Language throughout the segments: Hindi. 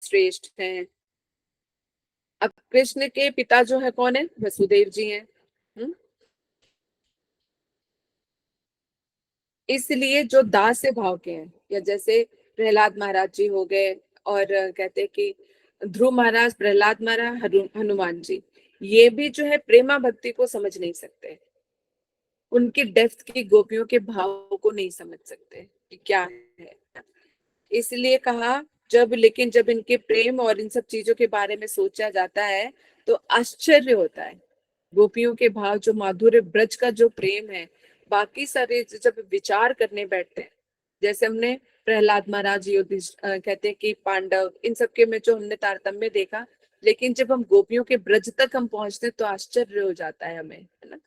श्रेष्ठ हैं। अब कृष्ण के पिता जो है कौन है? वसुदेव जी हैं। इसलिए जो दास्य भाव के हैं, या जैसे प्रहलाद महाराज जी हो गए, और कहते हैं कि ध्रुव महाराज, प्रहलाद महाराज, हनुमान जी, ये भी जो है प्रेमा भक्ति को समझ नहीं सकते, उनकी डेप्थ की गोपियों के भाव को नहीं समझ सकते कि क्या है। इसलिए कहा, लेकिन जब इनके प्रेम और इन सब चीजों के बारे में सोचा जाता है तो आश्चर्य होता है। गोपियों के भाव, जो माधुर्य ब्रज का जो प्रेम है, बाकी सारे जब विचार करने बैठते हैं, जैसे हमने प्रहलाद महाराज, कहते हैं कि पांडव, इन सबके में जो हमने तारतम्य देखा, लेकिन जब हम गोपियों के ब्रज तक हम पहुंचते तो आश्चर्य हो जाता है हमें, है ना।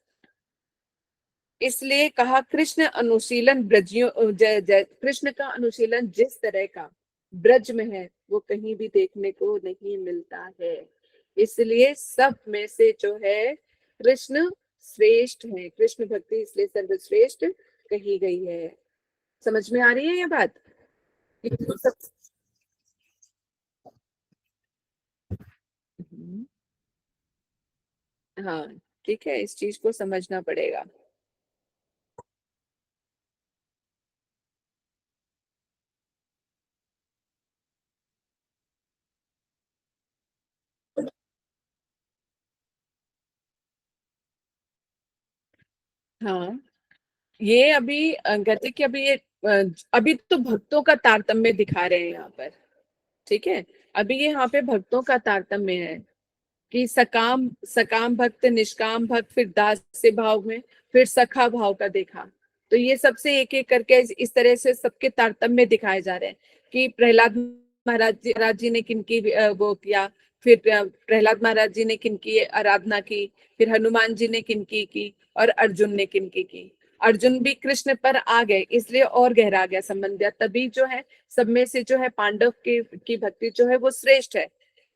इसलिए कहा, कृष्ण अनुशीलन ब्रजियों, कृष्ण का अनुशीलन जिस तरह का ब्रज में है वो कहीं भी देखने को नहीं मिलता है। इसलिए सब में से जो है कृष्ण श्रेष्ठ है, कृष्ण भक्ति इसलिए सर्वश्रेष्ठ कही गई है। समझ में आ रही है ये बात? हाँ, ठीक है, इस चीज को समझना पड़ेगा। हाँ, ये अभी कहते कि अभी ये अभी तो भक्तों का तारतम्य दिखा रहे हैं यहाँ पर, ठीक है। अभी ये यहाँ पे भक्तों का तारतम्य है कि सकाम सकाम भक्त, निष्काम भक्त, फिर दास्य भाव में, फिर सखा भाव का देखा। तो ये सबसे एक एक करके इस तरह से सबके तारतम्य दिखाए जा रहे हैं कि प्रहलाद महाराज जी ने किनकी वो किया, फिर प्रहलाद महाराज जी ने किनकी आराधना की, फिर हनुमान जी ने किनकी की, और अर्जुन ने किनकी की। अर्जुन भी कृष्ण पर आ गए, इसलिए और गहरा गया संबंध, तभी जो है सब में से जो है पांडव की भक्ति जो है वो श्रेष्ठ है।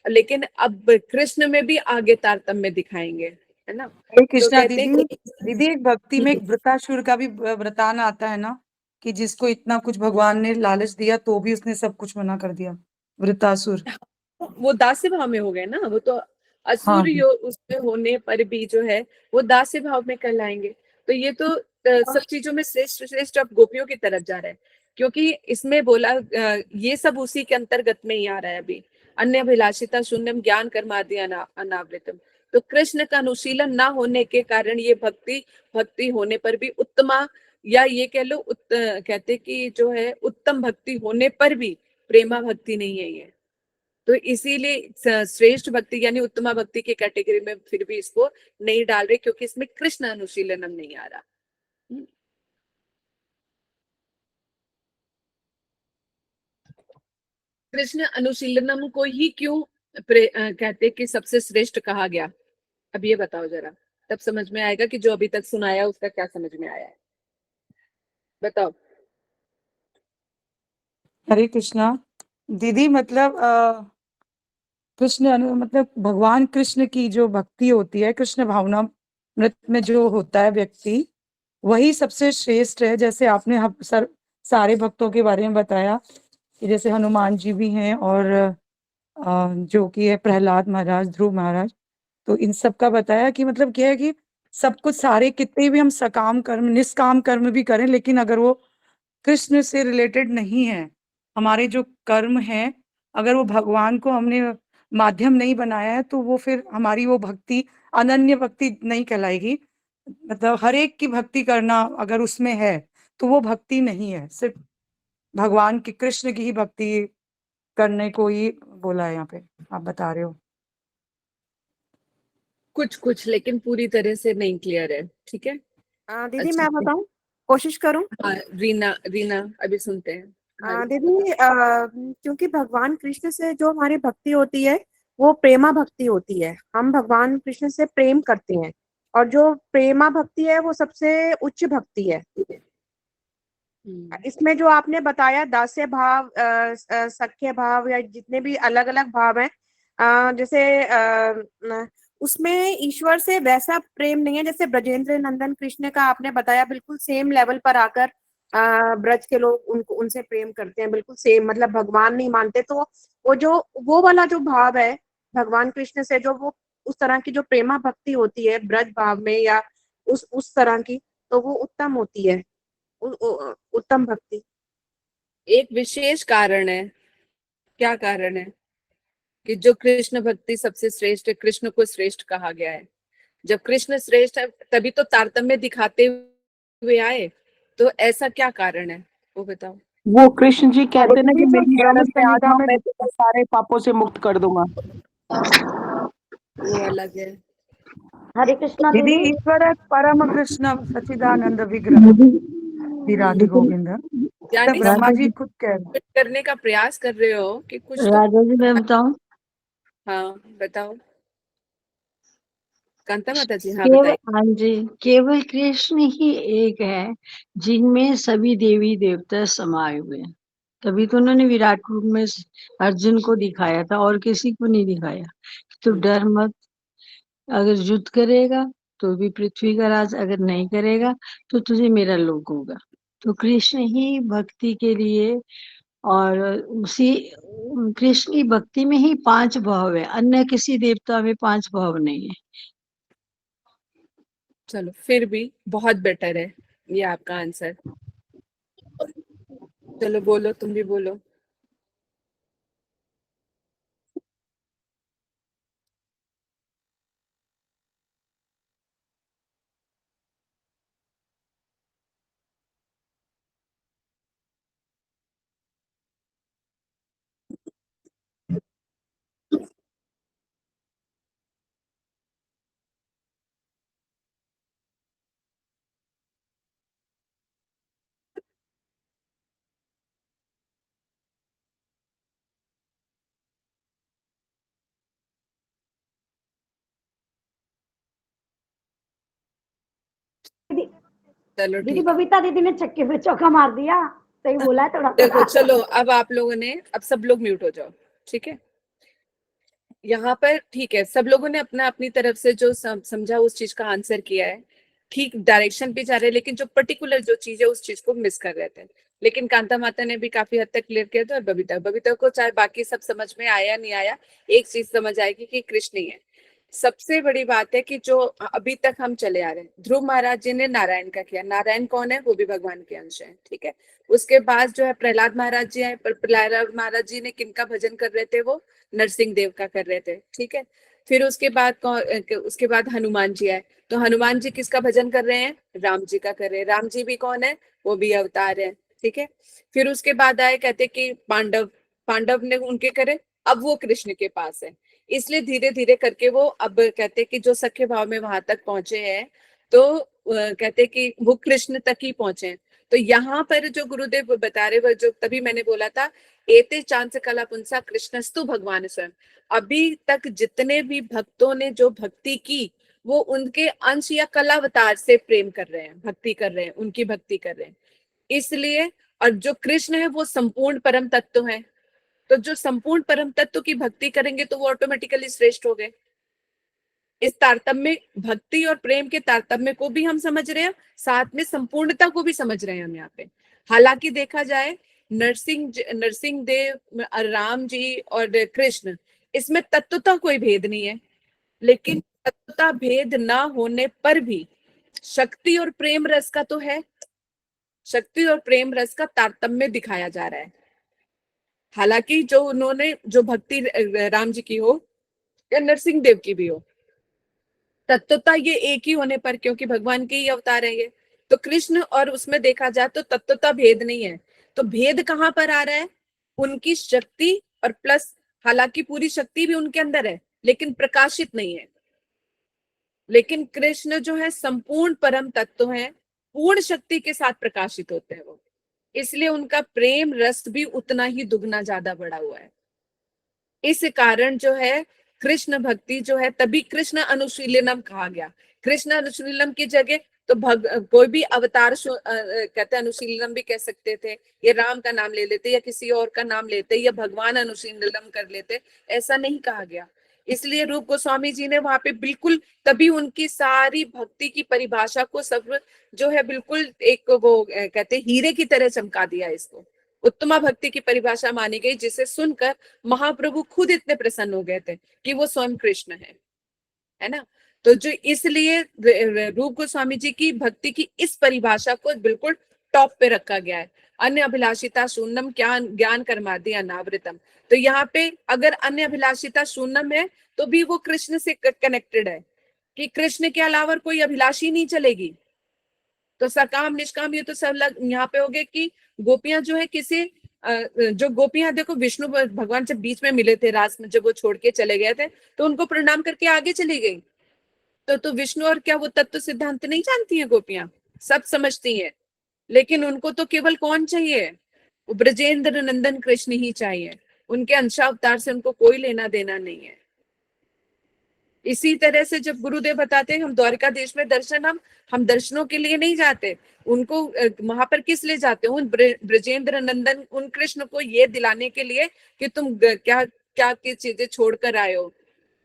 लेकिन अब कृष्ण में भी आगे तारतम्य दिखाएंगे, है ना। हरे तो कृष्णा कहते दीदी। दीदी, एक भक्ति में एक वृतासुर का भी वृतान आता है ना, कि जिसको इतना कुछ भगवान ने लालच दिया तो भी उसने सब कुछ मना कर दिया, वृतासुर। वो दास्य भाव में हो गए ना, वो तो हाँ असुर उसमें होने पर भी जो है वो दास्य भाव में कहलाएंगे। तो ये तो सब चीजों में श्रेष्ठ श्रेष्ठ अब गोपियों की तरफ जा रहा है, क्योंकि इसमें बोला ये सब उसी के अंतर्गत में ही आ रहा है अभी। अन्य अभिलाषिता शून्यम ज्ञान कर्मादि अनावृतम। तो कृष्ण का अनुशीलन ना होने के कारण ये भक्ति होने पर भी उत्तमा, या ये कह लो कहते कि जो है उत्तम भक्ति होने पर भी प्रेमा भक्ति नहीं है ये। तो इसीलिए श्रेष्ठ भक्ति यानी उत्तमा भक्ति की कैटेगरी में फिर भी इसको नहीं डाल रहे, क्योंकि इसमें कृष्ण अनुशीलनम नहीं आ रहा। कृष्ण अनुशीलनम को ही क्यों कहते कि सबसे श्रेष्ठ कहा गया? अब ये बताओ जरा, तब समझ में आएगा कि जो अभी तक सुनाया उसका क्या समझ में आया है। बताओ। हरे कृष्णा दीदी, मतलब मतलब भगवान कृष्ण की जो भक्ति होती है, कृष्ण भावना मृत में जो होता है व्यक्ति, वही सबसे श्रेष्ठ है। जैसे आपने सारे भक्तों के बारे में बताया कि जैसे हनुमान जी भी हैं, और जो कि है प्रहलाद महाराज, ध्रुव महाराज, तो इन सब का बताया कि मतलब क्या है कि सब कुछ, सारे कितने भी हम सकाम कर्म, निष्काम कर्म भी करें, लेकिन अगर वो कृष्ण से रिलेटेड नहीं है, हमारे जो कर्म है, अगर वो भगवान को हमने माध्यम नहीं बनाया है, तो वो फिर हमारी वो भक्ति अनन्य भक्ति नहीं कहलाएगी। मतलब हर एक की भक्ति करना अगर उसमें है तो वो भक्ति नहीं है, सिर्फ भगवान की, कृष्ण की ही भक्ति करने को ही बोला है यहाँ पे, आप बता रहे हो। कुछ कुछ, लेकिन पूरी तरह से नहीं क्लियर है, ठीक है। दीदी अच्छा, मैं बताऊं, कोशिश करूं। हाँ, रीना रीना अभी सुनते हैं। हाँ, दीदी क्योंकि भगवान कृष्ण से जो हमारी भक्ति होती है वो प्रेमा भक्ति होती है, हम भगवान कृष्ण से प्रेम करते हैं, और जो प्रेमा भक्ति है वो सबसे उच्च भक्ति है। इसमें जो आपने बताया दास्य भाव, सख्य भाव, या जितने भी अलग अलग भाव हैं, जैसे उसमें ईश्वर से वैसा प्रेम नहीं है जैसे ब्रजेंद्र नंदन कृष्ण का आपने बताया, बिल्कुल सेम लेवल पर आकर ब्रज के लोग उनको उनसे प्रेम करते हैं, बिल्कुल सेम, मतलब भगवान नहीं मानते तो वो जो वो वाला जो भाव है भगवान कृष्ण से, जो वो उस तरह की जो प्रेमा भक्ति होती है ब्रज भाव में या उस तरह की, तो वो उत्तम होती है, उत्तम भक्ति। एक विशेष कारण है। क्या कारण है? कि जो कृष्ण भक्ति सबसे श्रेष्ठ है, कृष्ण को श्रेष्ठ कहा गया है। जब कृष्ण श्रेष्ठ है तभी तो तारतम्य दिखाते हुए आए। तो ऐसा क्या कारण है वो बताओ। वो कृष्ण जी और कहते ना कि भी जो मेरी ब्रह्म शरण में आ संहिता जाओ, में मैं तुम्हें सारे पापों से मुक्त कर दूंगा। वो अलग है। हरे कृष्णा यदि दीदी। ईश्वर परम कृष्ण सच्चिदानंद विग्रह विराट गोविंद, यानी तब ब्रह्मा समझ जी खुद कह रहे हैं। करने का प्रयास कर रहे हो कि कुछ तो। राजा जी मैं बताऊं, हाँ बताओ कांता माता जी, हाँ केवल, बताइए। हाँ जी, केवल कृष्ण ही एक है जिनमें सभी देवी देवता समाये हुए हैं। तभी तो उन्होंने विराट रूप में अर्जुन को दिखाया था और किसी को नहीं दिखाया। तो डर मत, अगर युद्ध करेगा तो भी पृथ्वी का राज, अगर नहीं करेगा तो तुझे मेरा लोक होगा। तो कृष्ण ही भक्ति के लिए, और उसी कृष्ण की भक्ति में ही 5 भाव है, अन्य किसी देवता में 5 भाव नहीं है। चलो फिर भी बहुत बेटर है ये आपका आंसर। चलो बोलो, तुम भी बोलो। चलो दीदी ठीक है। बबीता दीदी ने छक्के पे चौका मार दिया, सही बोला है थोड़ा देखो थोड़ा। चलो, अब आप लोगों ने, अब सब लोग म्यूट हो जाओ, ठीक है। यहाँ पर ठीक है, सब लोगों ने अपना अपनी तरफ से जो समझा उस चीज का आंसर किया है। ठीक डायरेक्शन पे जा रहे हैं, लेकिन जो पर्टिकुलर जो चीज है उस चीज को मिस कर रहे थे। लेकिन कांता माता ने भी काफी हद तक क्लियर किया था, और बबीता बबीता को चाहे बाकी सब समझ में आया नहीं आया, एक चीज समझ आएगी कि कृष्ण ही है। सबसे बड़ी बात है कि जो अभी तक हम चले आ रहे हैं, ध्रुव महाराज जी ने नारायण का किया। नारायण कौन है? वो भी भगवान के अंश है, ठीक है। उसके बाद जो है प्रहलाद महाराज जी आए। प्रहलाद महाराज जी ने किनका भजन कर रहे थे? वो नरसिंह देव का कर रहे थे, ठीक है। फिर उसके बाद उसके बाद हनुमान जी आए। तो हनुमान जी किसका भजन कर रहे हैं? राम जी का कर रहे हैं। राम जी भी कौन है? वो भी अवतार है, ठीक है। फिर उसके बाद आए, कहते कि पांडव, पांडव ने उनके करे। अब वो कृष्ण के पास है। इसलिए धीरे धीरे करके वो अब कहते कि जो सख्य भाव में वहां तक पहुंचे हैं, तो कहते कि वो कृष्ण तक ही पहुंचे हैं। तो यहाँ पर जो गुरुदेव बता रहे, वो जो तभी मैंने बोला था, एते चांस कला पुंसा कृष्णस्तु भगवान स्वयं। अभी तक जितने भी भक्तों ने जो भक्ति की, वो उनके अंश या कलावतार से प्रेम कर रहे हैं, भक्ति कर रहे हैं, उनकी भक्ति कर रहे हैं। इसलिए, और जो कृष्ण है वो संपूर्ण परम तत्व है। तो जो संपूर्ण परम तत्व की भक्ति करेंगे तो वो ऑटोमेटिकली श्रेष्ठ हो गए। इस तारतम्य, भक्ति और प्रेम के तारतम्य को भी हम समझ रहे हैं, साथ में संपूर्णता को भी समझ रहे हैं हम यहाँ पे। हालांकि देखा जाए, नरसिंह देव, राम जी और कृष्ण, इसमें तत्वता कोई भेद नहीं है। लेकिन तत्वता भेद ना होने पर भी शक्ति और प्रेम रस का तो है। शक्ति और प्रेम रस का तारतम्य दिखाया जा रहा है। हालांकि जो उन्होंने जो भक्ति राम जी की हो या नरसिंह देव की भी हो, तत्वता ये एक ही होने पर, क्योंकि भगवान के ही अवतार है ये, तो कृष्ण और उसमें देखा जाए तो तत्वता भेद नहीं है। तो भेद कहाँ पर आ रहा है? उनकी शक्ति और प्लस, हालांकि पूरी शक्ति भी उनके अंदर है लेकिन प्रकाशित नहीं है। लेकिन कृष्ण जो है संपूर्ण परम तत्व है, पूर्ण शक्ति के साथ प्रकाशित होते हैं वो। इसलिए उनका प्रेम रस भी उतना ही दुगना ज्यादा बढ़ा हुआ है। इस कारण जो है कृष्ण भक्ति जो है, तभी कृष्ण अनुशीलनम कहा गया। कृष्ण अनुशीलनम की जगह तो कोई भी अवतार कहते अनुशीलनम भी कह सकते थे, या राम का नाम ले लेते, या किसी और का नाम लेते, या भगवान अनुशीलनम कर लेते। ऐसा नहीं कहा गया। इसलिए रूप गोस्वामी जी ने वहां पे बिल्कुल तभी उनकी सारी भक्ति की परिभाषा को सब जो है बिल्कुल एक वो कहते हैं हीरे की तरह चमका दिया। इसको उत्तमा भक्ति की परिभाषा मानी गई, जिसे सुनकर महाप्रभु खुद इतने प्रसन्न हो गए थे कि वो स्वयं कृष्ण है ना। तो जो इसलिए रूप गोस्वामी जी की भक्ति की इस परिभाषा को बिल्कुल टॉप पे रखा गया है। अन्य अभिलाषिता शून्यम ज्ञान कर्मादि अनावृतम। तो यहाँ पे अगर अन्य अभिलाषिता शून्यम है तो भी वो कृष्ण से कनेक्टेड है, कि कृष्ण के अलावा कोई अभिलाषी नहीं चलेगी। तो सकाम निष्काम ये तो सब यहाँ पे हो गए कि गोपियां जो है किसी जो गोपियां देखो विष्णु भगवान जब बीच में मिले थे रास में, जब वो छोड़ के चले गए थे तो उनको प्रणाम करके आगे चली गई। तो विष्णु और क्या वो तत्व सिद्धांत नहीं जानती हैं गोपियां, सब समझती हैं, लेकिन उनको तो केवल कौन चाहिए, वो ब्रजेंद्र नंदन कृष्ण ही चाहिए। उनके अंशावतार से उनको कोई लेना देना नहीं है। इसी तरह से जब गुरुदेव बताते हैं हम द्वारका देश में दर्शन, हम दर्शनों के लिए नहीं जाते, उनको वहां पर किस लिए जाते हैं, उन ब्रजेंद्र नंदन उन कृष्ण को ये दिलाने के लिए कि तुम क्या क्या की चीजें छोड़कर आए हो,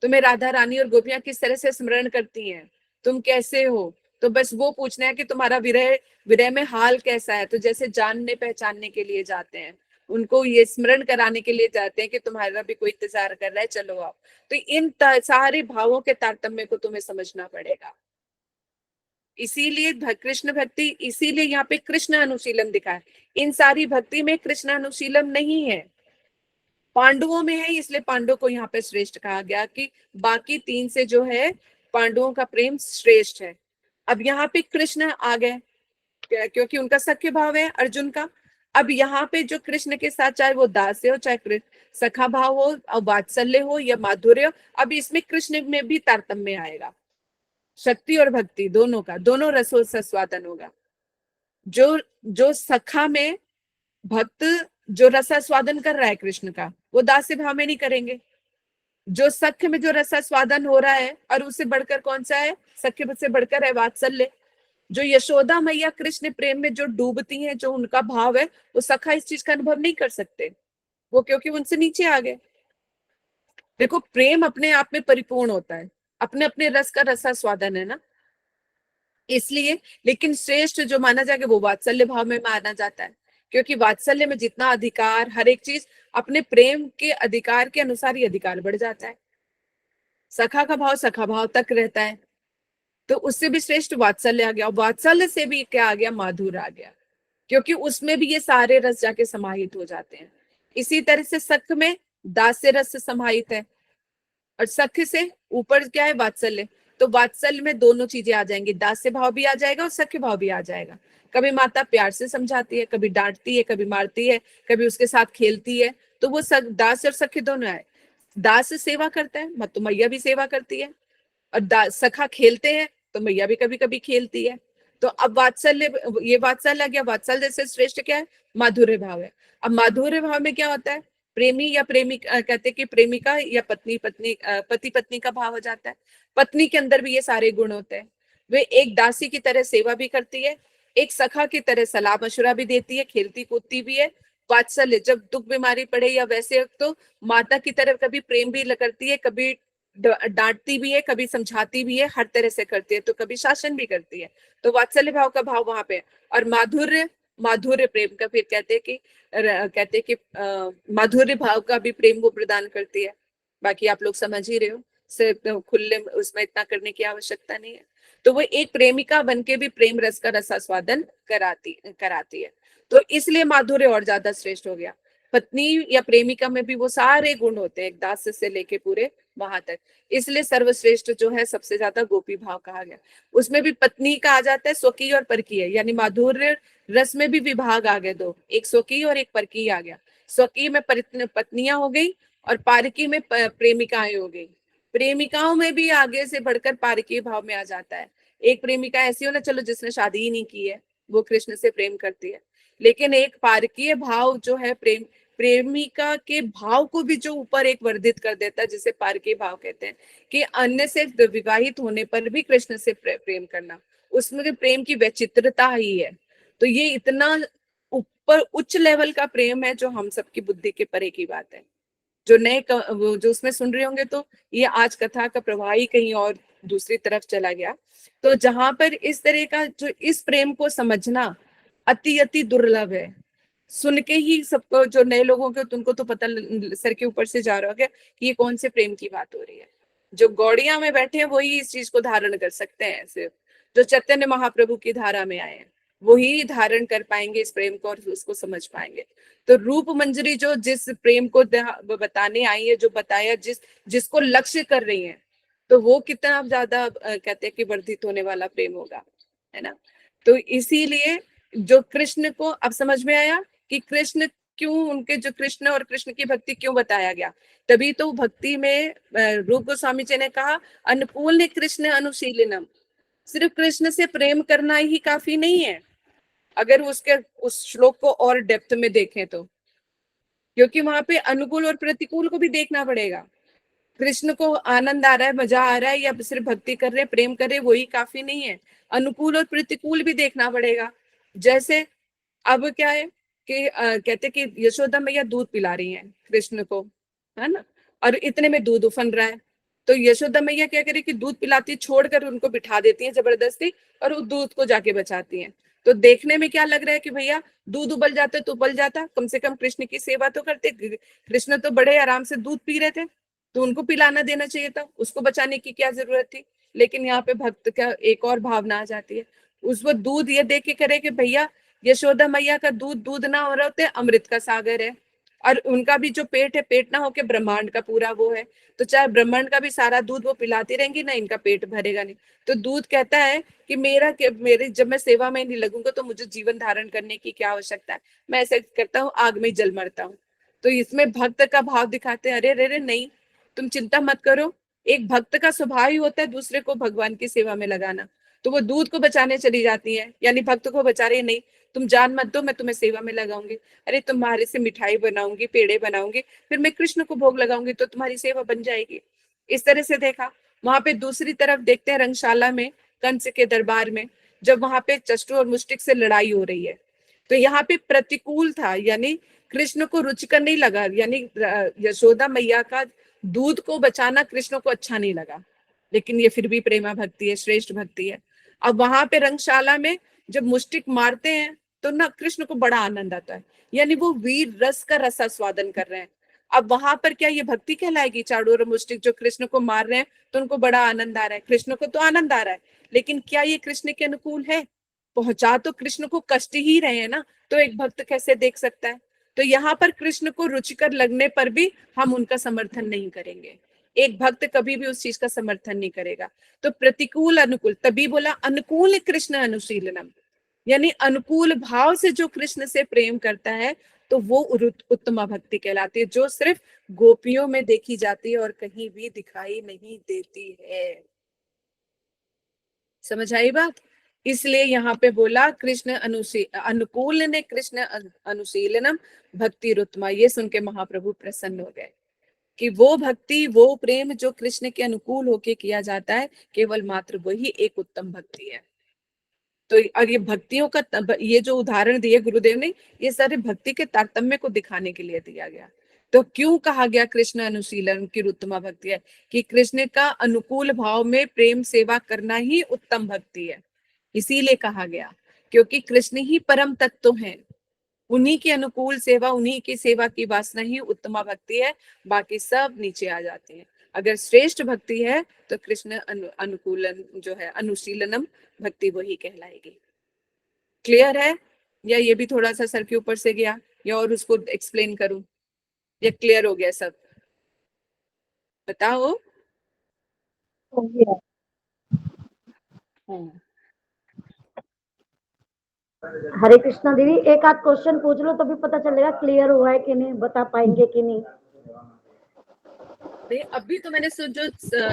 तुम्हें राधा रानी और गोपियां किस तरह से स्मरण करती हैं, तुम कैसे हो। तो बस वो पूछना है कि तुम्हारा विरह विरह में हाल कैसा है। तो जैसे जानने पहचानने के लिए जाते हैं, उनको ये स्मरण कराने के लिए जाते हैं कि तुम्हारा भी कोई इंतजार कर रहा है, चलो आओ। तो इन सारे भावों के तारतम्य को तुम्हें समझना पड़ेगा। इसीलिए कृष्ण भक्ति, इसीलिए यहाँ पे कृष्ण अनुशीलन दिखा है। इन सारी भक्ति में कृष्ण अनुशीलन नहीं है, पांडवों में है, इसलिए पांडव को यहाँ पे श्रेष्ठ कहा गया कि बाकी तीन से जो है पांडवों का प्रेम श्रेष्ठ है। अब यहाँ पे कृष्ण आ गए क्योंकि उनका सख्य भाव है अर्जुन का। अब यहाँ पे जो कृष्ण के साथ चाहे वो दास हो, चाहे सखा भाव हो और वात्सल्य हो या माधुर्य हो, अब इसमें कृष्ण में भी तारतम्य आएगा, शक्ति और भक्ति दोनों का, दोनों रसों से स्वादन होगा। जो जो सखा में भक्त जो रसास्वादन कर रहा है कृष्ण का, वो दास्य भाव में नहीं करेंगे। जो सख्य में जो रसास्वादन हो रहा है, और उससे बढ़कर कौन सा है, सख्य से बढ़कर है वात्सल्य। जो यशोदा मैया कृष्ण प्रेम में जो डूबती हैं, जो उनका भाव है, वो सखा इस चीज का अनुभव नहीं कर सकते, वो क्योंकि उनसे नीचे आ गए। देखो प्रेम अपने आप में परिपूर्ण होता है, अपने अपने रस का रसास्वादन है ना, इसलिए। लेकिन श्रेष्ठ जो माना जाएगा वो वात्सल्य भाव में माना जाता है, क्योंकि वात्सल्य में जितना अधिकार, हर एक चीज अपने प्रेम के अधिकार के अनुसार ही अधिकार बढ़ जाता है। सखा का भाव सखा भाव तक रहता है, तो उससे भी श्रेष्ठ वात्सल्य आ गया। वात्सल्य से भी क्या आ गया, माधुर्य आ गया, क्योंकि उसमें भी ये सारे रस जाके समाहित हो जाते हैं। इसी तरह से सख में दास्य रस समाहित है, और सख्य से ऊपर क्या है, वात्सल्य। तो वात्सल्य में दोनों चीजें आ जाएंगी, दास्य भाव भी आ जाएगा और सख्य भाव भी आ जाएगा। कभी माता प्यार से समझाती है, कभी डांटती है, कभी मारती है, कभी उसके साथ खेलती है, तो वो दास और सख्य दोनों है। दास सेवा करता है, तो मैया भी सेवा करती है, और सखा खेलते हैं तो मैया भी कभी कभी खेलती है। तो अब वात्सल्य, ये वात्सल्य आ गया। वात्सल्य से श्रेष्ठ क्या है, माधुर्य भाव है। अब माधुर्य भाव में क्या होता है, प्रेमी या कहते कि प्रेमिका या पति पत्नी का भाव हो जाता है। पत्नी के अंदर भी ये सारे गुण होते हैं, वे एक दासी की तरह सेवा भी करती है, एक सखा की तरह सलाह मशुरा भी देती है, खेलती कूदती भी है। वात्सल्य जब दुख बीमारी पड़े या वैसे, तो माता की तरह कभी प्रेम भी करती है, कभी डांटती भी है, कभी समझाती भी है, हर तरह से करती है, तो कभी शासन भी करती है। तो वात्सल्य भाव का भाव वहां पे। और माधुर्य प्रेम का फिर कहते हैं कि माधुर्य भाव का भी प्रेम वो प्रदान करती है। बाकी आप लोग समझ ही रहे हो, सिर्फ खुले उसमें इतना करने की आवश्यकता नहीं है। तो वो एक प्रेमिका बनके भी प्रेम रस का रसास्वादन कराती है। तो इसलिए माधुर्य और ज्यादा श्रेष्ठ हो गया। पत्नी या प्रेमिका में भी वो सारे गुण होते हैं, एक दास से लेके पूरे वहां तक। इसलिए सर्वश्रेष्ठ जो है सबसे ज्यादा गोपी भाव कहा गया। उसमें भी पत्नी का आ जाता है स्वकीय और परकीय, यानी माधुर्य रस में भी विभाग आ गए दो, एक स्वकीय और एक परकीय आ गया। स्वकीय में पत्नियां हो गई और पारकी में प्रेमिकाएं हो गई। प्रेमिकाओं में भी आगे से बढ़कर पारकीय भाव में आ जाता है। एक प्रेमिका ऐसी हो ना, चलो जिसने शादी ही नहीं की है, वो कृष्ण से प्रेम करती है, लेकिन एक पारकीय भाव जो है प्रेमिका के भाव को भी जो ऊपर एक वर्धित कर देता है, जिसे पारकीय भाव कहते हैं, कि अन्य से विवाहित होने पर भी कृष्ण से प्रेम करना, उसमें प्रेम की वैचित्रता ही है। तो ये इतना ऊपर उच्च लेवल का प्रेम है जो हम सबकी बुद्धि के परे की बात है, जो जो उसमें सुन रहे होंगे तो ये आज कथा का प्रवाह ही कहीं और दूसरी तरफ चला गया। तो जहां पर इस तरह का जो इस प्रेम को समझना अति अति दुर्लभ है। सुन के ही सबको, जो नए लोगों के, तुमको तो पता सर के ऊपर से जा रहा होगा कि ये कौन से प्रेम की बात हो रही है। जो गौड़िया में बैठे हैं वही इस चीज को धारण कर सकते हैं, सिर्फ जो चैतन्य महाप्रभु की धारा में आए हैं वही धारण कर पाएंगे इस प्रेम को और उसको समझ पाएंगे। तो रूप मंजरी जो जिस प्रेम को बताने आई है, जो बताया, जिसको लक्ष्य कर रही है, तो वो कितना ज्यादा कहते हैं कि वर्धित होने वाला प्रेम होगा, है ना। तो इसीलिए जो कृष्ण को अब समझ में आया कि कृष्ण क्यों, उनके जो कृष्ण और कृष्ण की भक्ति क्यों बताया गया। तभी तो भक्ति में रूप गोस्वामी जी ने कहा अनुकूल कृष्ण अनुशीलनम। सिर्फ कृष्ण से प्रेम करना ही काफी नहीं है, अगर उसके उस श्लोक को और डेप्थ में देखें तो, क्योंकि वहां पे अनुकूल और प्रतिकूल को भी देखना पड़ेगा। कृष्ण को आनंद आ रहा है, मजा आ रहा है, या सिर्फ भक्ति कर रहे, प्रेम कर रहे, वही काफी नहीं है, अनुकूल और प्रतिकूल भी देखना पड़ेगा। जैसे अब क्या है कि कहते कि यशोदा मैया दूध पिला रही हैं कृष्ण को, है ना, और इतने में दूध उफन रहा है। तो यशोदा मैया क्या करे कि दूध पिलाती छोड़कर उनको बिठा देती है जबरदस्ती, और उस दूध को जाके बचाती हैं। तो देखने में क्या लग रहा है कि भैया दूध उबल जाता तो उबल जाता, कम से कम कृष्ण की सेवा तो करते। कृष्ण तो बड़े आराम से दूध पी रहे थे, तो उनको पिलाना देना चाहिए था, उसको बचाने की क्या जरूरत थी। लेकिन यहाँ पे भक्त का एक और भावना आ जाती है, उस वो दूध ये देख के करे कि भैया यशोदा मैया का दूध दूध ना हो रहा होते, अमृत का सागर है, और उनका भी जो पेट है, पेट ना होके ब्रह्मांड का पूरा वो है, तो चाहे ब्रह्मांड का भी सारा दूध वो पिलाती रहेंगी ना, इनका पेट भरेगा नहीं। तो दूध कहता है कि मेरे जब मैं सेवा में नहीं लगूंगा तो मुझे जीवन धारण करने की क्या आवश्यकता है, मैं ऐसे करता हूँ, आग में जल मरता हूँ। तो इसमें भक्त का भाव दिखाते हैं, अरे रे रे नहीं, तुम चिंता मत करो, एक भक्त का स्वभाव ही होता है दूसरे को भगवान की सेवा में लगाना। तो वो दूध को बचाने चली जाती है, यानी भक्त को बचा रही, नहीं तुम जान मत दो, मैं तुम्हें सेवा में लगाऊंगी, अरे तुम्हारे से मिठाई बनाऊंगी, पेड़े बनाऊंगी, फिर मैं कृष्ण को भोग लगाऊंगी तो तुम्हारी सेवा बन जाएगी। इस तरह से देखा। वहां पे दूसरी तरफ देखते हैं रंगशाला में, कंस के दरबार में, जब वहां पे चष्टु और मुष्टिक से लड़ाई हो रही है, तो यहाँ पे प्रतिकूल था, यानी कृष्ण को रुचिकर नहीं लगा, यानी यशोदा मैया का दूध को बचाना कृष्ण को अच्छा नहीं लगा, लेकिन ये फिर भी प्रेमा भक्ति है, श्रेष्ठ भक्ति है। अब वहां पे रंगशाला में जब मुष्टिक मारते हैं तो ना कृष्ण को बड़ा आनंद आता है, यानी वो वीर रस का रसास्वादन कर रहे हैं। अब वहां पर क्या ये भक्ति कहलाएगी? चाडूर और मुष्टिक जो कृष्ण को मार रहे हैं तो उनको बड़ा आनंद आ रहा है, कृष्ण को तो आनंद आ रहा है, लेकिन क्या ये कृष्ण के अनुकूल है? पहुंचा तो कृष्ण को कष्ट ही रहे हैं ना, तो एक भक्त कैसे देख सकता है? तो यहाँ पर कृष्ण को रुचिकर लगने पर भी हम उनका समर्थन नहीं करेंगे, एक भक्त कभी भी उस चीज का समर्थन नहीं करेगा। तो प्रतिकूल अनुकूल, तभी बोला अनुकूल कृष्ण अनुशीलनम, यानी अनुकूल भाव से जो कृष्ण से प्रेम करता है तो वो उत्तमा भक्ति कहलाती है, जो सिर्फ गोपियों में देखी जाती है और कहीं भी दिखाई नहीं देती है। समझ आई बात? इसलिए यहाँ पे बोला कृष्ण अनुकूल ने कृष्ण अनुशीलनम भक्ति रुत्मा। ये सुन के महाप्रभु प्रसन्न हो गए कि वो भक्ति, वो प्रेम जो कृष्ण के अनुकूल होके किया जाता है, केवल मात्र वही एक उत्तम भक्ति है। तो और ये भक्तियों का ये जो उदाहरण दिए गुरुदेव ने, ये सारे भक्ति के तारतम्य को दिखाने के लिए दिया गया। तो क्यों कहा गया कृष्ण अनुशीलन की उत्तमा भक्ति है? कि कृष्ण का अनुकूल भाव में प्रेम सेवा करना ही उत्तम भक्ति है, इसीलिए कहा गया, क्योंकि कृष्ण ही परम तत्व हैं, उन्हीं के अनुकूल सेवा, उन्हीं की सेवा की वासना ही उत्तमा भक्ति है, बाकी सब नीचे आ जाते हैं। अगर श्रेष्ठ भक्ति है तो कृष्ण अनुकूलन जो है, अनुशीलनम भक्ति वही कहलाएगी। क्लियर है? या ये भी थोड़ा सा सर के ऊपर से गया, या और उसको एक्सप्लेन करूं, या क्लियर हो गया सब? बताओ। हरे कृष्णा दीदी, एक आध क्वेश्चन पूछ लो तभी पता चलेगा क्लियर हुआ है कि नहीं, बता पाएंगे कि नहीं। अभी तो मैंने जो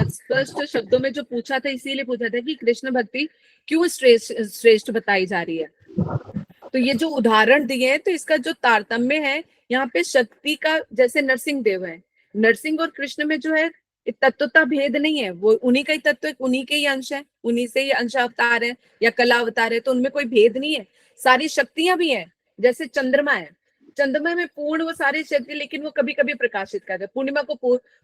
स्पष्ट शब्दों में जो पूछा था, इसीलिए पूछा था कि कृष्ण भक्ति क्यों श्रेष्ठ बताई जा रही है। तो ये जो उदाहरण दिए हैं, तो इसका जो तारतम्य है यहाँ पे, शक्ति का, जैसे नरसिंह देव है, नरसिंह और कृष्ण में जो है तत्वता भेद नहीं है, वो उन्हीं का ही तत्व, उन्हीं के ही अंश है, उन्हीं से ही अंश अवतार है या कला अवतार है, तो उनमें कोई भेद नहीं है। सारी शक्तियां भी हैं, जैसे चंद्रमा है, चंद्रमा में पूर्ण वो सारी शक्ति, लेकिन वो कभी कभी प्रकाशित करता है।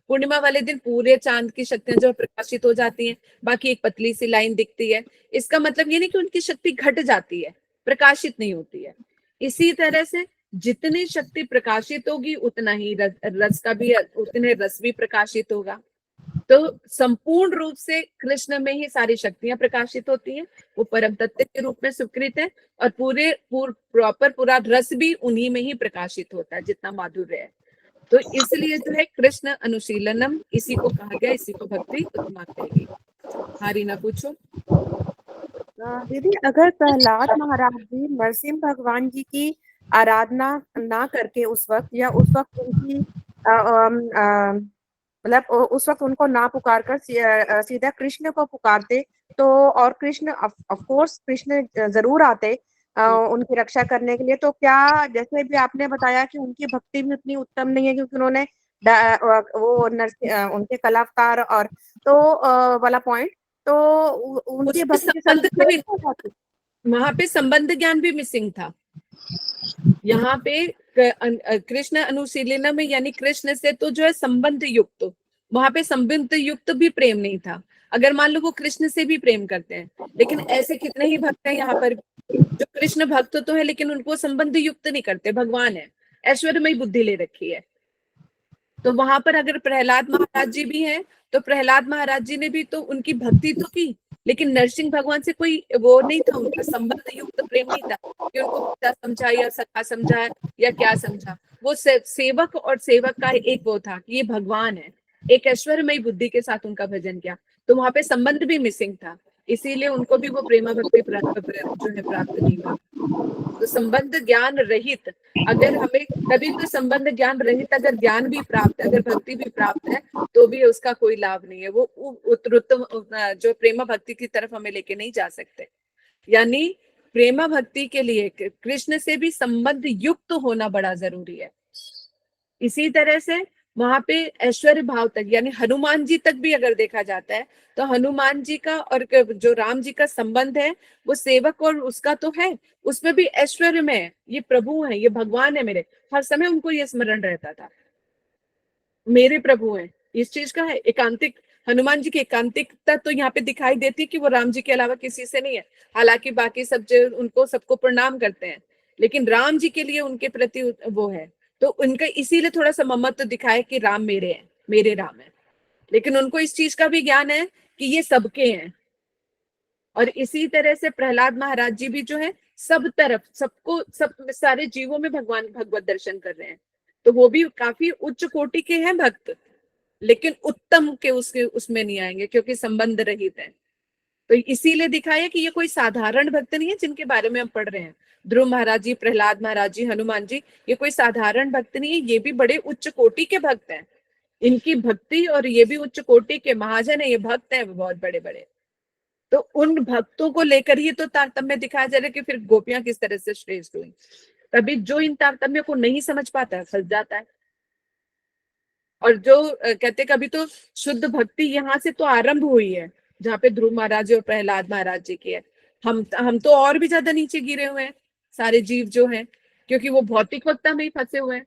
पूर्णिमा वाले दिन पूरे चांद की शक्तियां जो प्रकाशित हो जाती हैं, बाकी एक पतली सी लाइन दिखती है। इसका मतलब ये नहीं कि उनकी शक्ति घट जाती है, प्रकाशित नहीं होती है। इसी तरह से जितनी शक्ति प्रकाशित होगी उतना ही रस का भी, उतने रस भी प्रकाशित होगा। तो संपूर्ण रूप से कृष्ण में ही सारी शक्तियां प्रकाशित होती हैं। वो परम तत्व के रूप में स्वीकृत है, और प्रॉपर पूरा रस भी उन्हीं में ही प्रकाशित होता है, जितना माधुर्य है। तो इसलिए जो है कृष्ण अनुशीलनम इसी को कहा गया, इसी को भक्ति उत्तमा कहेगी। हाँ रीना पूछो। दीदी, अगर प्रहलाद महाराज जी नरसिंह भगवान जी की आराधना ना करके उस वक्त, या उस वक्त उनकी मतलब उस वक्त उनको ना पुकार कर सीधा कृष्ण को पुकारते, तो और कृष्ण ऑफ कोर्स कृष्ण जरूर आते उनकी रक्षा करने के लिए, तो क्या, जैसे भी आपने बताया कि उनकी भक्ति भी उतनी उत्तम नहीं है, क्योंकि उन्होंने वो उनके कलावतार और तो वाला पॉइंट, तो उनकी उसमें भक्ति सब संबंध का भी, हो जाती। वहां पे संबंध ज्ञान भी मिसिंग था। यहाँ पे कृष्ण अनुशीलना में, यानी कृष्ण से तो जो है संबंध युक्त, वहां पे संबंध युक्त भी प्रेम नहीं था। अगर मान लो वो कृष्ण से भी प्रेम करते हैं, लेकिन ऐसे कितने ही भक्त हैं यहाँ पर जो कृष्ण भक्त तो है, लेकिन उनको संबंध युक्त नहीं करते। भगवान है, ऐश्वर्यमयी बुद्धि ले रखी है। तो वहां पर अगर प्रहलाद महाराज जी भी हैं, तो प्रहलाद महाराज जी ने भी तो उनकी भक्ति तो की, लेकिन नरसिंह भगवान से कोई वो नहीं था, उनका संबंध युक्त प्रेम नहीं था कि उनको पिता समझा या सखा समझा या क्या समझा। वो सेवक और सेवक का एक वो था कि ये भगवान है, एक ऐश्वर्यमयी बुद्धि के साथ उनका भजन किया। तो वहां पे संबंध भी मिसिंग था, इसीलिए उनको भी वो प्रेमा भक्ति जो है प्राप्त नहीं हुआ। तो संबंध ज्ञान रहित, अगर हमें कभी तो संबंध ज्ञान रहित अगर ज्ञान भी प्राप्त है, अगर भक्ति भी प्राप्त है, तो भी उसका कोई लाभ नहीं है। वो उत्तरोत्तम जो प्रेमा भक्ति की तरफ हमें लेके नहीं जा सकते। यानी प्रेमा भक्ति के लिए कृष्ण से भी संबंध युक्त होना बड़ा जरूरी है। इसी तरह से वहां पे ऐश्वर्य भाव तक, यानी हनुमान जी तक भी अगर देखा जाता है, तो हनुमान जी का और जो राम जी का संबंध है, वो सेवक और उसका तो है, उसमें भी ऐश्वर्य में है, ये प्रभु है, ये भगवान है मेरे। हर समय उनको ये स्मरण रहता था, मेरे प्रभु हैं। इस चीज का है एकांतिक, हनुमान जी की एकांतिकता तो यहाँ पे दिखाई देती है कि वो राम जी के अलावा किसी से नहीं है। हालांकि बाकी सब जो उनको सबको प्रणाम करते हैं, लेकिन राम जी के लिए उनके प्रति वो है। तो उनका इसीलिए थोड़ा सा ममत्व दिखाया कि राम मेरे हैं, मेरे राम है। लेकिन उनको इस चीज का भी ज्ञान है कि ये सबके हैं। और इसी तरह से प्रहलाद महाराज जी भी जो है सब तरफ सबको, सब सारे जीवों में भगवान भगवत दर्शन कर रहे हैं। तो वो भी काफी उच्च कोटि के हैं भक्त, लेकिन उत्तम के उसमें नहीं आएंगे क्योंकि संबंध रहित है। तो इसीलिए दिखाया कि ये कोई साधारण भक्त नहीं है जिनके बारे में हम पढ़ रहे हैं। ध्रुव महाराज जी, प्रहलाद महाराज जी, हनुमान जी, ये कोई साधारण भक्त नहीं है, ये भी बड़े उच्च कोटि के भक्त हैं। इनकी भक्ति, और ये भी उच्च कोटि के महाजन है, ये भक्त हैं बहुत बड़े बड़े। तो उन भक्तों को लेकर ही तो तारतम्य दिखाया जा रहा है कि फिर गोपियां किस तरह से श्रेष्ठ हुई। तभी जो इन तारतम्य को नहीं समझ पाता है फंस जाता है। और जो कहते कभी तो शुद्ध भक्ति यहाँ से तो आरंभ हुई है, जहाँ पे ध्रुव महाराज और प्रहलाद महाराज जी की है। हम तो और भी ज्यादा नीचे गिरे हुए हैं सारे जीव जो हैं, क्योंकि वो भौतिकता में ही फंसे हुए हैं,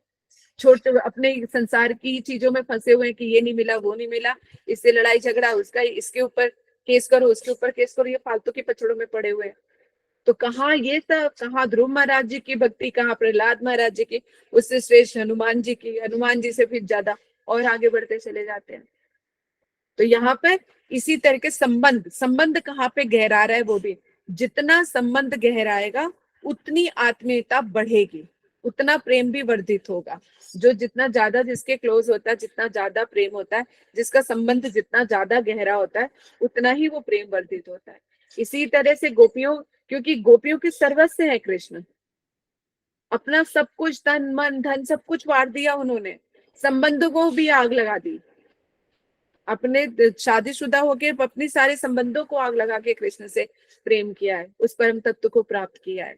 छोटे अपने संसार की चीजों में फंसे हुए हैं कि ये नहीं मिला, वो नहीं मिला, इससे लड़ाई झगड़ा, उसका इसके ऊपर केस करो, उसके ऊपर केस करो, ये फालतू के पछड़ों में पड़े हुए हैं। तो कहाँ ये सब, कहाँ ध्रुव महाराज जी की भक्ति, कहाँ प्रहलाद महाराज जी की, उससे श्रेष्ठ हनुमान जी की, हनुमान जी से फिर ज्यादा और आगे बढ़ते चले जाते हैं। तो यहाँ पर इसी तरह के संबंध कहाँ पे गहरा रहा है, वो भी जितना संबंध गहराएगा उतनी आत्मीयता बढ़ेगी, उतना प्रेम भी वर्धित होगा। जो जितना ज्यादा जिसके क्लोज होता है, जितना ज्यादा प्रेम होता है, जिसका संबंध जितना ज्यादा गहरा होता है, उतना ही वो प्रेम वर्धित होता है। इसी तरह से गोपियों, क्योंकि गोपियों के सर्वस्व है कृष्ण, अपना सब कुछ, तन मन धन सब कुछ वार दिया उन्होंने, संबंधों को भी आग लगा दी, अपने शादीशुदा होके अपनी सारे संबंधों को आग लगा के कृष्ण से प्रेम किया है, उस परम तत्व को प्राप्त किया है।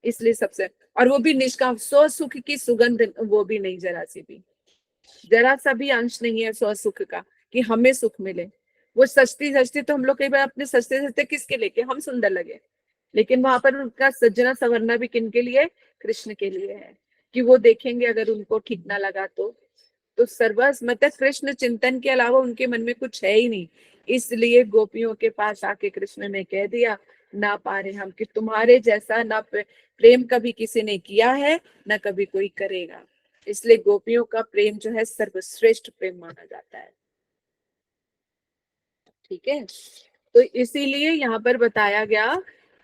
इसलिए सबसे, और वो भी निष्काम, स्व सुख की सुगंध वो भी नहीं, जरा सा भी अंश नहीं है स्व सुख का कि हमें सुख मिले। वो सस्ती सस्ती तो हम लोग कई बार अपने सस्ते सस्ते किसके लेके हम सुंदर लगे, लेकिन वहां पर उनका सजना संवरना भी किन के लिए, कृष्ण के लिए है। कि वो देखेंगे अगर उनको ठीक ना लगा तो सर्वस मतलब कृष्ण चिंतन के अलावा उनके मन में कुछ है ही नहीं। इसलिए गोपियों के पास आके कृष्ण ने कह दिया, ना पारे हम कि तुम्हारे जैसा ना प्रेम कभी किसी ने किया है ना कभी कोई करेगा। इसलिए गोपियों का प्रेम जो है सर्वश्रेष्ठ प्रेम माना जाता है। ठीक है, तो इसीलिए यहाँ पर बताया गया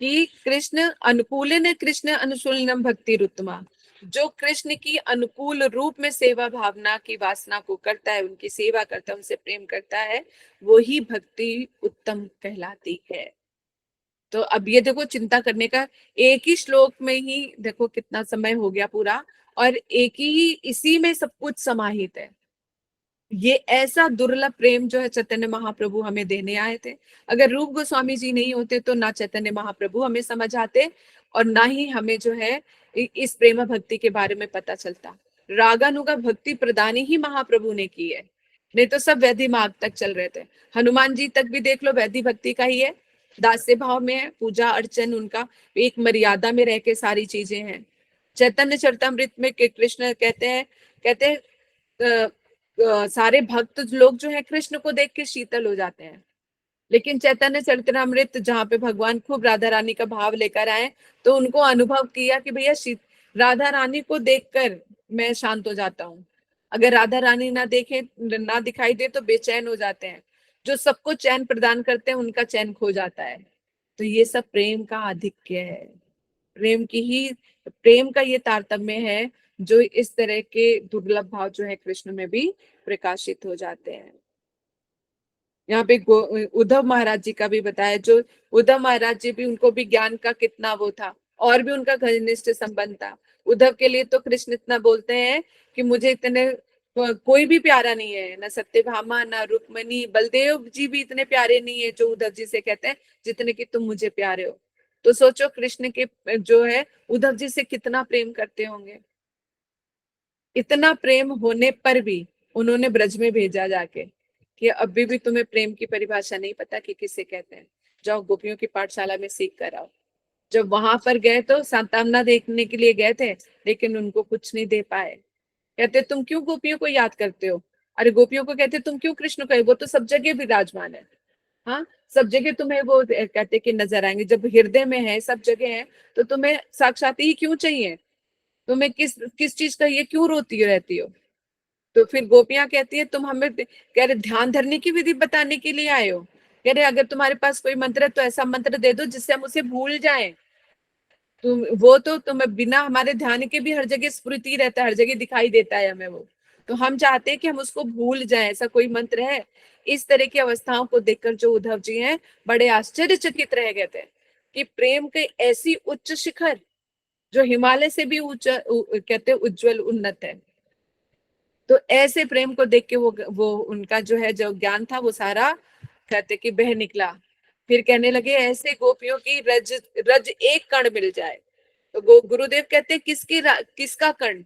कि कृष्ण अनुकूलन कृष्ण अनुशूलनम भक्ति रुत्तमा, जो कृष्ण की अनुकूल रूप में सेवा भावना की वासना को करता है, उनकी सेवा करता है, उनसे प्रेम करता है, वो ही भक्ति उत्तम कहलाती है। तो अब ये देखो चिंता करने का, एक ही श्लोक में ही देखो कितना समय हो गया पूरा, और एक ही इसी में सब कुछ समाहित है। ये ऐसा दुर्लभ प्रेम जो है चैतन्य महाप्रभु हमें देने आए थे। अगर रूप गोस्वामी जी नहीं होते तो ना चैतन्य महाप्रभु हमें समझ आते और ना ही हमें जो है इस प्रेम भक्ति के बारे में पता चलता। रागानुगा भक्ति प्रदानी ही महाप्रभु ने की है, नहीं तो सब वैधि मार्ग तक चल रहे थे। हनुमान जी तक भी देख लो वैधि भक्ति का ही है, दास्य भाव में है, पूजा अर्चन उनका एक मर्यादा में रह के सारी चीजें हैं। चैतन्य चरितमृत में कृष्ण कहते हैं सारे भक्त लोग जो है कृष्ण को देख के शीतल हो जाते हैं, लेकिन चैतन्य चरितमृत जहाँ पे भगवान खूब राधा रानी का भाव लेकर आए तो उनको अनुभव किया कि भैया राधा रानी को देखकर मैं शांत हो जाता हूँ, अगर राधा रानी ना देखे ना दिखाई दे तो बेचैन हो जाते हैं, जो सबको चैन प्रदान करते हैं उनका चैन खो जाता है। तो ये सब प्रेम का आधिक्य है, प्रेम का ये तारतम्य है जो इस तरह के दुर्लभ भाव जो है कृष्ण में भी प्रकाशित हो जाते हैं। यहाँ पे उद्धव महाराज जी का भी बताया, जो उद्धव महाराज जी भी, उनको भी ज्ञान का कितना वो था और भी उनका घनिष्ठ संबंध था। उद्धव के लिए तो कृष्ण इतना बोलते हैं कि मुझे इतने कोई भी प्यारा नहीं है, ना सत्यभामा ना रुक्मणी, बलदेव जी भी इतने प्यारे नहीं है जो उद्धव जी से कहते हैं जितने कि तुम मुझे प्यारे हो। तो सोचो कृष्ण के जो है उद्धव जी से कितना प्रेम करते होंगे। इतना प्रेम होने पर भी उन्होंने ब्रज में भेजा जाके कि अभी भी तुम्हें प्रेम की परिभाषा नहीं पता कि किसे कहते हैं, जाओ गोपियों की पाठशाला में सीख कर आओ। जब वहां पर गए तो सांत्वना देखने के लिए गए थे, लेकिन उनको कुछ नहीं दे पाए। कहते तुम क्यों गोपियों को याद करते हो? अरे गोपियों को कहते तुम क्यों कृष्ण को, वो तो सब जगह विराजमान है। हाँ, सब जगह तुम्हें वो कहते कि नजर आएंगे, जब हृदय में है सब जगह है तो तुम्हें साक्षात ही क्यों चाहिए? तुम्हें किस किस चीज का ये क्यों रोती रहती हो? तो फिर गोपियां कहती है तुम हमें कह रहे ध्यान धरने की विधि बताने के लिए आए हो? कह रहे अगर तुम्हारे पास कोई मंत्र है तो ऐसा मंत्र दे दो जिससे हम उसे भूल जाएं। तुम वो तो तुम्हें बिना हमारे ध्यान के भी हर जगह स्फुरित रहता है, हर जगह दिखाई देता है हमें वो, तो हम चाहते हैं कि हम उसको भूल जाएं, ऐसा कोई मंत्र है? इस तरह की अवस्थाओं को देखकर जो उद्धव जी हैं बड़े आश्चर्यचकित रह गए थे कि प्रेम के ऐसी उच्च शिखर जो हिमालय से भी कहते उज्जवल उन्नत है। तो ऐसे प्रेम को देख के वो उनका जो है जो ज्ञान था वो सारा कहते कि बह निकला। फिर कहने लगे ऐसे गोपियों की रज रज एक कण मिल जाए। तो गुरुदेव कहते हैं किसका कण?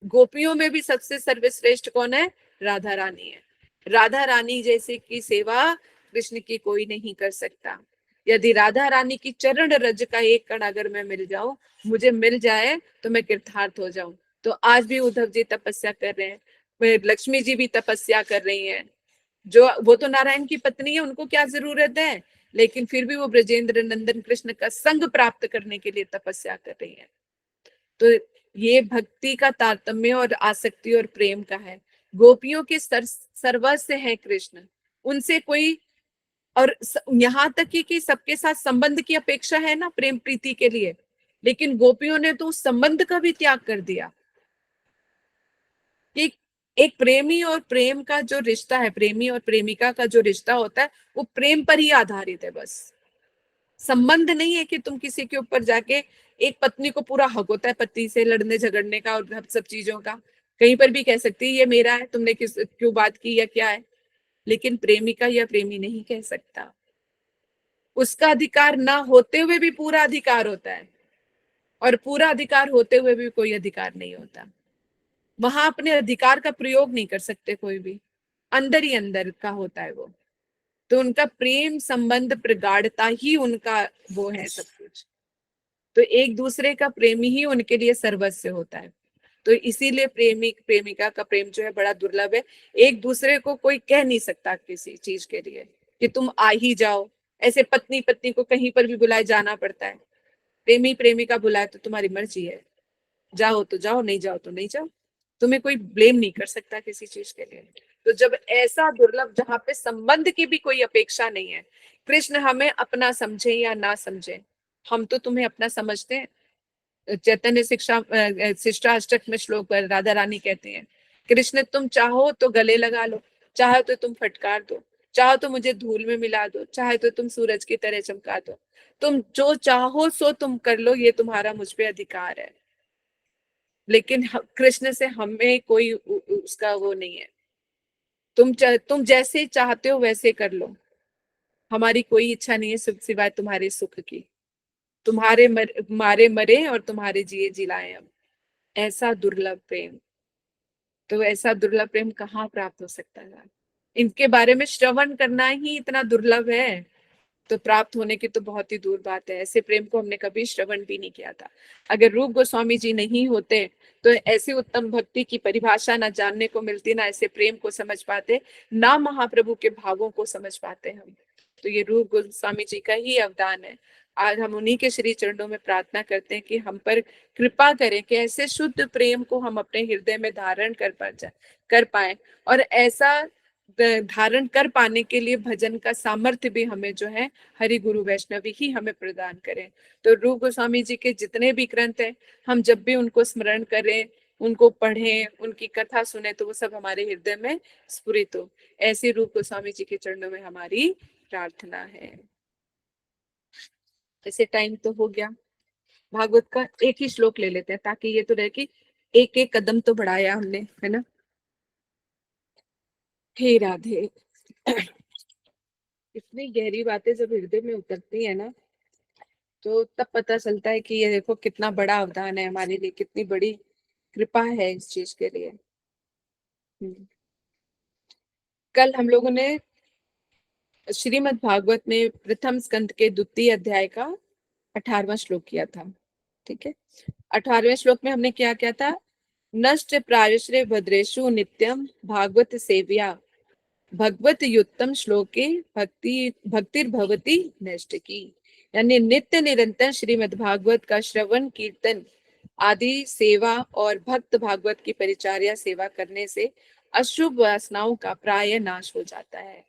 गोपियों में भी सबसे सर्वश्रेष्ठ कौन है? राधा रानी है। राधा रानी जैसे की सेवा कृष्ण की कोई नहीं कर सकता। यदि राधा रानी की चरण रज का एक कण अगर मैं मिल जाऊं, मुझे मिल जाए तो मैं कृतार्थ हो जाऊं। तो आज भी उद्धव जी तपस्या कर रहे हैं, लक्ष्मी जी भी तपस्या कर रही हैं, जो वो तो नारायण की पत्नी है, उनको क्या जरूरत है, लेकिन फिर भी वो ब्रजेंद्र नंदन कृष्ण का संग प्राप्त करने के लिए तपस्या कर रही है। तो ये भक्ति का तारतम्य और आसक्ति और प्रेम का है। गोपियों के सर्वस्व है कृष्ण, उनसे कोई, और यहाँ तक कि सबके साथ संबंध की अपेक्षा है ना प्रेम प्रीति के लिए, लेकिन गोपियों ने तो उस संबंध का भी त्याग कर दिया कि एक प्रेमी और प्रेम का जो रिश्ता है, प्रेमी और प्रेमिका का जो रिश्ता होता है वो प्रेम पर ही आधारित है। बस संबंध नहीं है कि तुम किसी के ऊपर जाके, एक पत्नी को पूरा हक होता है पति से लड़ने झगड़ने का और सब चीजों का, कहीं पर भी कह सकती है ये मेरा है, तुमने क्यों बात की या क्या है, लेकिन प्रेमिका या प्रेमी नहीं कह सकता। उसका अधिकार ना होते हुए भी पूरा अधिकार होता है, और पूरा अधिकार होते हुए भी कोई अधिकार नहीं होता। वहां अपने अधिकार का प्रयोग नहीं कर सकते कोई भी, अंदर ही अंदर का होता है वो। तो उनका प्रेम संबंध प्रगाढ़ता ही उनका वो है सब कुछ। तो एक दूसरे का प्रेमी ही उनके लिए सर्वस्व होता है। तो इसीलिए प्रेमिक प्रेमिका का प्रेम जो है बड़ा दुर्लभ है। एक दूसरे को कोई कह नहीं सकता किसी चीज के लिए कि तुम आ ही जाओ। ऐसे पत्नी पत्नी को कहीं पर भी बुलाए जाना पड़ता है, प्रेमी प्रेमिका बुलाए तो तुम्हारी मर्जी है, जाओ तो जाओ, नहीं जाओ तो नहीं जाओ, तुम्हें कोई ब्लेम नहीं कर सकता किसी चीज के लिए। तो जब ऐसा दुर्लभ, जहाँ पे संबंध की भी कोई अपेक्षा नहीं है, कृष्ण हमें अपना समझे या ना समझे, हम तो तुम्हें अपना समझते हैं। चैतन्य शिष्टाष्टक में श्लोक पर राधा रानी कहते हैं, कृष्ण तुम चाहो तो गले लगा लो, चाहे तो तुम फटकार दो, चाहो तो मुझे धूल में मिला दो, चाहे तो तुम सूरज की तरह चमका दो, तुम जो चाहो सो तुम कर लो, ये तुम्हारा मुझ पे अधिकार है। लेकिन कृष्ण से हमें कोई उसका वो नहीं है, तुम जैसे चाहते हो वैसे कर लो, हमारी कोई इच्छा नहीं है सिवाय तुम्हारे सुख की, तुम्हारे मारे मरे और तुम्हारे जिए जिलाए हम। ऐसा दुर्लभ प्रेम, तो ऐसा दुर्लभ प्रेम कहाँ प्राप्त हो सकता है? इनके बारे में श्रवण करना ही इतना दुर्लभ है, तो प्राप्त होने की तो बहुत ही दूर बात है। ऐसे प्रेम को हमने कभी श्रवण भी नहीं किया था। अगर रूप गोस्वामी जी नहीं होते तो ऐसी उत्तम भक्ति की परिभाषा ना जानने को मिलती, ना ऐसे प्रेम को समझ पाते, ना महाप्रभु के भावों को समझ पाते हम। तो ये रूप गोस्वामी जी का ही अवदान है। आज हम उन्हीं के श्री चरणों में प्रार्थना करते हैं कि हम पर कृपा करें कि ऐसे शुद्ध प्रेम को हम अपने हृदय में धारण कर पाए, और ऐसा धारण कर पाने के लिए भजन का सामर्थ्य भी हमें जो है हरि गुरु वैष्णवी ही हमें प्रदान करें। तो रूप गोस्वामी जी के जितने भी ग्रंथ हैं, हम जब भी उनको स्मरण करें, उनको पढ़ें, उनकी कथा सुने, तो वो सब हमारे हृदय में स्फुरित हो। ऐसे रूप गोस्वामी जी के चरणों में हमारी प्रार्थना है। ऐसे टाइम तो हो गया, भागवत का एक ही श्लोक ले लेते हैं ताकि ये तो रहे कि एक एक कदम तो बढ़ाया हमने, है ना। हे राधे। इतनी गहरी बातें जब हृदय में उतरती है ना, तो तब पता चलता है कि ये देखो कितना बड़ा अवदान है हमारे लिए, कितनी बड़ी कृपा है इस चीज के लिए। कल हम लोगों ने श्रीमद् भागवत में प्रथम स्कंद के द्वितीय अध्याय का 18वां श्लोक किया था। ठीक है, 18वें श्लोक में हमने क्या किया था? नष्ट प्रायुश्रे भद्रेशु नित्यम भागवत सेव्या भगवत युक्तम श्लोके भक्तिर्भवती नष्ट की। यानी नित्य निरंतर श्रीमद् भागवत का श्रवण कीर्तन आदि सेवा और भक्त भागवत की परिचर्या सेवा करने से अशुभ वासनाओं का प्राय नाश हो जाता है।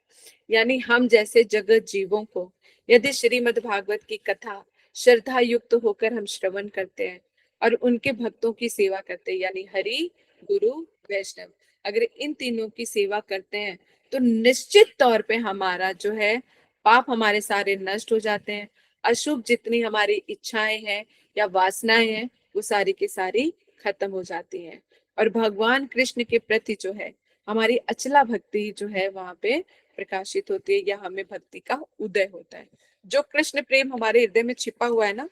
यानी हम जैसे जगत जीवों को यदि श्रीमद् भागवत की कथा श्रद्धा युक्त होकर हम श्रवण करते हैं और उनके भक्तों की सेवा करते हैं, यानी हरि गुरु वैष्णव, अगर इन तीनों की सेवा करते हैं तो निश्चित तौर पे हमारा जो है पाप हमारे सारे नष्ट हो जाते हैं। अशुभ जितनी हमारी इच्छाएं हैं या वासनाएं हैं, वो सारी की सारी खत्म हो जाती हैं, और भगवान कृष्ण के प्रति जो है हमारी अचला भक्ति जो है वहां पे प्रकाशित होती है, या हमें भक्ति का उदय होता है। जो कृष्ण प्रेम हमारे हृदय में छिपा हुआ है ना,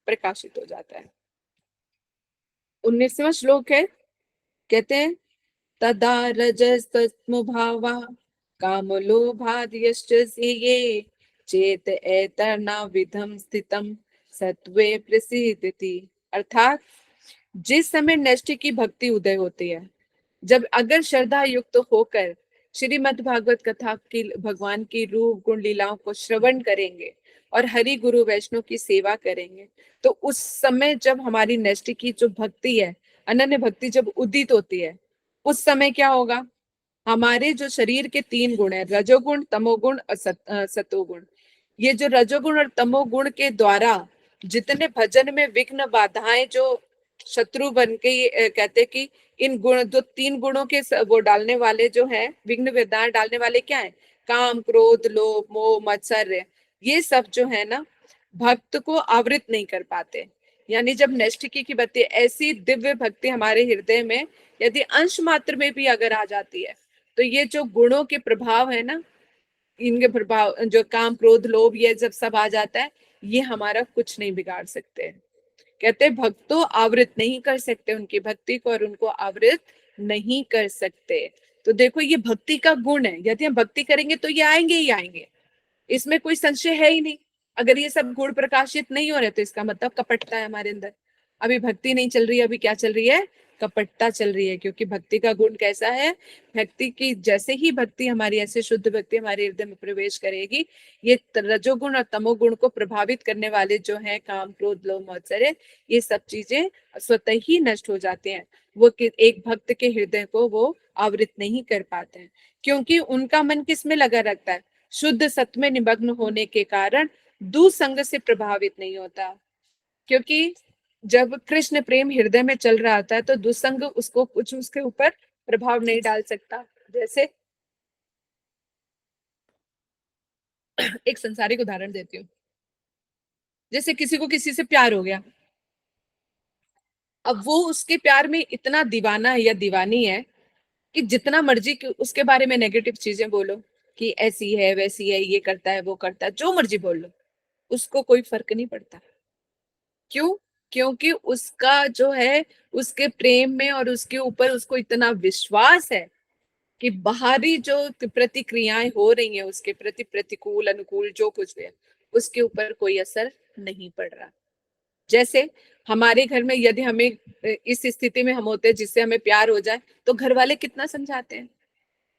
प्रकाशित हो जाता है। 19वां श्लोक है, कहते हैं तदा रजस्तस्मुभावा कामलोभाद्यश्च ये चेत एतर्ना विधम स्थितम सत्वे प्रसिद्धति। अर्थात जिस समय नष्ट की भक्ति उदय होती है, जब अगर श्रद्धा युक्त होकर श्रीमद् भागवत कथा की भगवान की रूप गुण लीलाओं को श्रवण करेंगे और हरि गुरु वैष्णव की सेवा करेंगे, तो उस समय जब हमारी नष्ट की जो भक्ति है, अनन्य भक्ति जब उदित होती है, उस समय क्या होगा? हमारे जो शरीर के 3 गुण है, रजोगुण, तमोगुण और सतोगुण, ये जो रजोगुण और तमोगुण के द्वारा जितने भजन में विघ्न बाधाएं जो शत्रु बन के कहते कि इन गुण जो 3 गुणों के वो डालने वाले जो है, विघ्न बाधाएं डालने वाले क्या है? काम, क्रोध, लोभ, मोह, मत्सर्य, ये सब जो है ना भक्त को आवृत नहीं कर पाते। यानी जब नैष्ठिकी की भक्ति, ऐसी दिव्य भक्ति हमारे हृदय में यदि अंश मात्र में भी अगर आ जाती है, तो ये जो गुणों के प्रभाव है ना, इनके प्रभाव जो काम, क्रोध, लोभ, ये जब सब आ जाता है, ये हमारा कुछ नहीं बिगाड़ सकते। कहते भक्तों आवृत नहीं कर सकते उनकी भक्ति को, और उनको आवृत नहीं कर सकते। तो देखो ये भक्ति का गुण है, यदि हम भक्ति करेंगे तो ये आएंगे ही आएंगे, इसमें कोई संशय है ही नहीं। अगर ये सब गुण प्रकाशित नहीं हो रहे तो इसका मतलब कपटता है हमारे अंदर, अभी भक्ति नहीं चल रही है, अभी क्या चल रही है? कपटता चल रही है, क्योंकि भक्ति का गुण कैसा है, भक्ति की जैसे ही भक्ति हमारी, ऐसे शुद्ध भक्ति हमारे हृदय में प्रवेश करेगी, ये रजोगुण और तमोगुण को प्रभावित करने वाले जो है काम, क्रोध, लोभ, मत्सर्य, ये सब चीजें स्वतः ही नष्ट हो जाते हैं। वो एक भक्त के हृदय को वो आवृत नहीं कर पाते हैं, क्योंकि उनका मन किस में लगा रहता है, शुद्ध सत्व में निमग्न होने के कारण दुसंग से प्रभावित नहीं होता। क्योंकि जब कृष्ण प्रेम हृदय में चल रहा था तो दुसंग उसको कुछ उसके ऊपर प्रभाव नहीं डाल सकता। जैसे एक संसारिक उदाहरण देती हूँ, जैसे किसी को किसी से प्यार हो गया, अब वो उसके प्यार में इतना दीवाना है या दीवानी है कि जितना मर्जी उसके बारे में नेगेटिव चीजें बोलो कि ऐसी है वैसी है, ये करता है वो करता है, जो मर्जी बोल लो, उसको कोई फर्क नहीं पड़ता। क्यों? क्योंकि उसका जो है, उसके प्रेम में और उसके ऊपर उसको इतना विश्वास है कि बाहरी जो प्रतिक्रियाएं हो रही हैं उसके प्रति, प्रतिकूल अनुकूल जो कुछ भी है, उसके ऊपर कोई असर नहीं पड़ रहा। जैसे हमारे घर में यदि हमें इस स्थिति में हम होते हैं जिससे हमें प्यार हो जाए, तो घर वाले कितना समझाते हैं,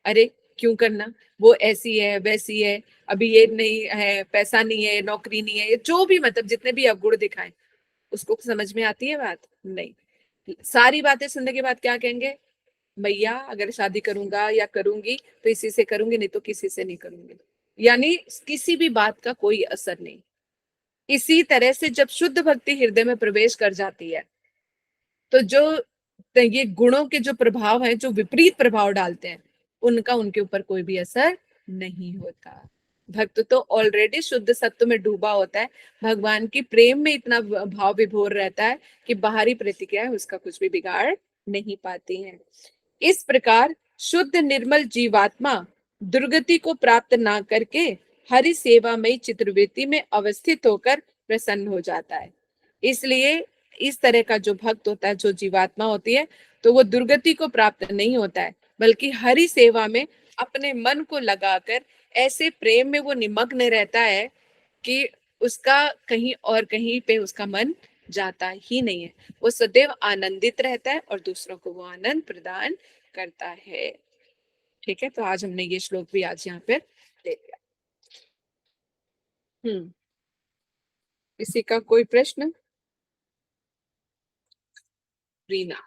अरे क्यों करना, वो ऐसी है वैसी है, अभी ये नहीं है, पैसा नहीं है, नौकरी नहीं है, जो भी मतलब जितने भी अवगुण दिखाएं, उसको समझ में आती है बात? नहीं। सारी बातें सुनने के बाद क्या कहेंगे, भैया अगर शादी करूंगा या करूंगी तो इसी से करूंगी, नहीं तो किसी से नहीं करूंगी। यानी किसी भी बात का कोई असर नहीं। इसी तरह से जब शुद्ध भक्ति हृदय में प्रवेश कर जाती है, तो जो ये गुणों के जो प्रभाव है, जो विपरीत प्रभाव डालते हैं, उनका उनके ऊपर कोई भी असर नहीं होता। भक्त तो ऑलरेडी शुद्ध सत्व में डूबा होता है, भगवान की प्रेम में इतना भाव विभोर रहता है कि बाहरी प्रतिक्रियाएं उसका कुछ भी बिगाड़ नहीं पाती हैं। इस प्रकार शुद्ध निर्मल जीवात्मा दुर्गति को प्राप्त ना करके हरि सेवामयी चित्रवृत्ति में अवस्थित होकर प्रसन्न हो जाता है। इसलिए इस तरह का जो भक्त होता है, जो जीवात्मा होती है, तो वो दुर्गति को प्राप्त नहीं होता है, बल्कि हरि सेवा में अपने मन को लगाकर ऐसे प्रेम में वो निमग्न रहता है कि उसका कहीं और कहीं पे उसका मन जाता ही नहीं है। वो सदैव आनंदित रहता है और दूसरों को वो आनंद प्रदान करता है। ठीक है, तो आज हमने ये श्लोक भी आज यहाँ पे ले लिया। किसी का कोई प्रश्न? रीना।